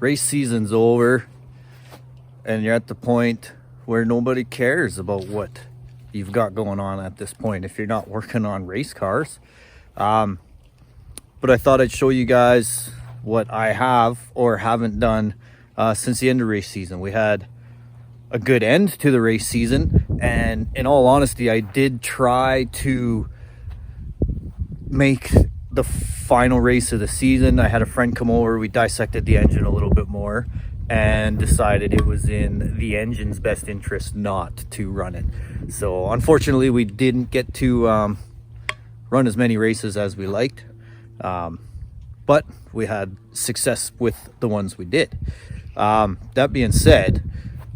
race season's over and you're at the point where nobody cares about what you've got going on at this point if you're not working on race cars. But I thought I'd show you guys what I have or haven't done since the end of race season. We had a good end to the race season, and in all honesty, I did try to make the final race of the season. I had a friend come over, we dissected the engine a little bit more and decided it was in the engine's best interest not to run it. So unfortunately we didn't get to run as many races as we liked, but we had success with the ones we did. That being said,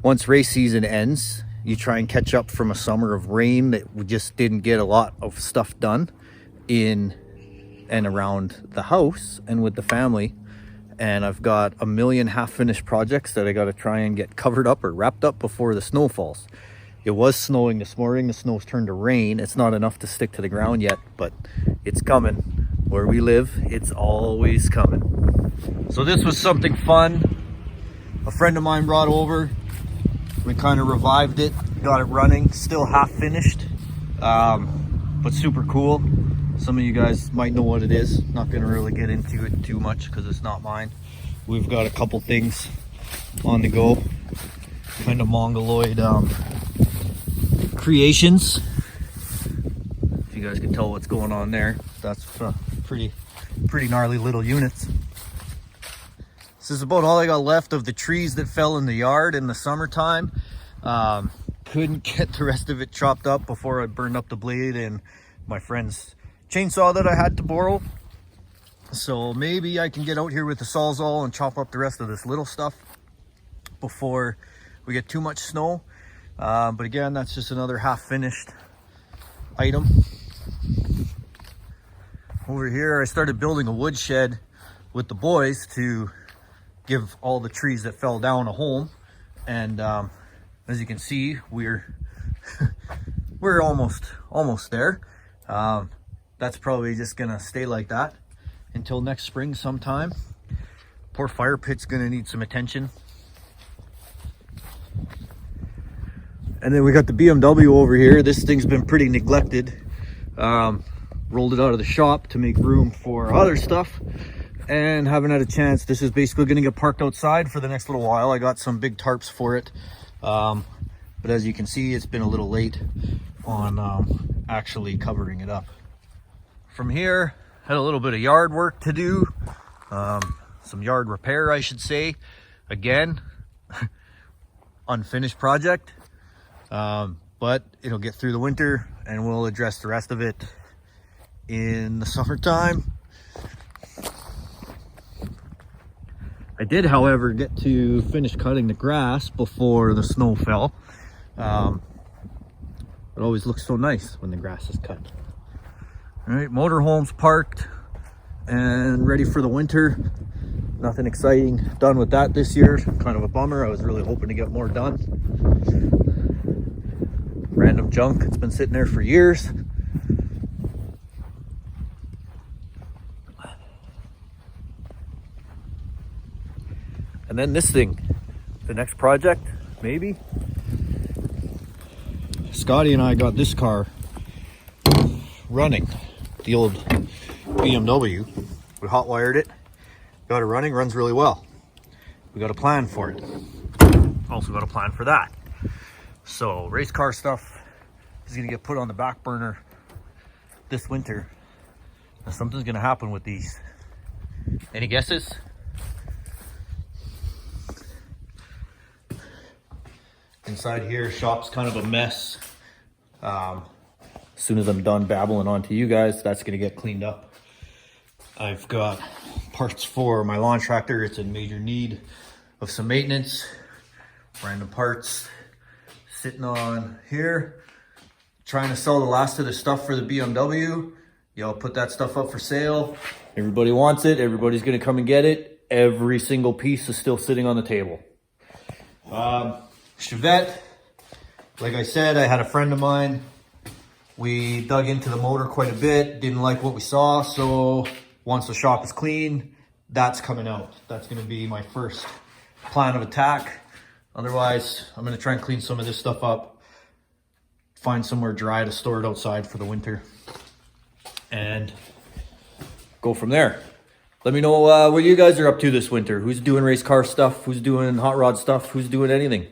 once race season ends, you try and catch up from a summer of rain that we just didn't get a lot of stuff done in and around the house and with the family. And I've got a million half-finished projects that I got to try and get covered up or wrapped up before the snow falls. It was snowing this morning. The snow's turned to rain. It's not enough to stick to the ground yet, but it's coming. Where we live, it's always coming. So this was something fun. A friend of mine brought over. We kind of revived it, got it running, still half finished, but super cool. Some of you guys might know what it is. Not gonna really get into it too much because it's not mine. We've got a couple things on the go, kind of mongoloid creations. If you guys can tell what's going on there, that's pretty gnarly little units. This is about all I got left of the trees that fell in the yard in the summertime. Couldn't get the rest of it chopped up before I burned up the blade and my friend's chainsaw that I had to borrow. So maybe I can get out here with the Sawzall and chop up the rest of this little stuff before we get too much snow. But again, that's just another half finished item. Over here, I started building a woodshed with the boys to give all the trees that fell down a home. And as you can see, we're almost there. That's probably just gonna stay like that until next spring sometime. Poor fire pit's gonna need some attention. And then we got the BMW over here. This thing's been pretty neglected. Rolled it out of the shop to make room for other stuff and haven't had a chance. This is basically gonna get parked outside for the next little while. I got some big tarps for it. But as you can see, it's been a little late on actually covering it up. From here, had a little bit of yard work to do, some yard repair, I should say. Again, unfinished project, but it'll get through the winter and we'll address the rest of it in the summertime. I did, however, get to finish cutting the grass before the snow fell. It always looks so nice when the grass is cut. All right, motorhomes parked and ready for the winter. Nothing exciting done with that this year. Kind of a bummer. I was really hoping to get more done. Random junk. It's been sitting there for years. And then this thing, the next project, maybe. Scotty and I got this car running, the old BMW. We hot wired it, got it running, runs really well. We got a plan for it. Also got a plan for that. So race car stuff is gonna get put on the back burner this winter. Now something's gonna happen with these. Any guesses? Inside here, shop's kind of a mess. As soon as I'm done babbling on to you guys, that's gonna get cleaned up. I've got parts for my lawn tractor. It's in major need of some maintenance. Random parts sitting on here. Trying to sell the last of the stuff for the BMW. Y'all put that stuff up for sale. Everybody wants it. Everybody's gonna come and get it. Every single piece is still sitting on the table. Chevette, like I said, I had a friend of mine. We dug into the motor quite a bit, didn't like what we saw, so once the shop is clean, that's coming out. That's going to be my first plan of attack. Otherwise, I'm going to try and clean some of this stuff up, find somewhere dry to store it outside for the winter, and go from there. Let me know what you guys are up to this winter. Who's doing race car stuff? Who's doing hot rod stuff? Who's doing anything?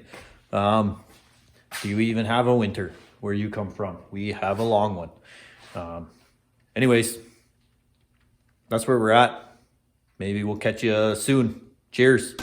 Do you even have a winter where you come from? We have a long one. Anyways, that's where we're at. Maybe we'll catch you soon. Cheers.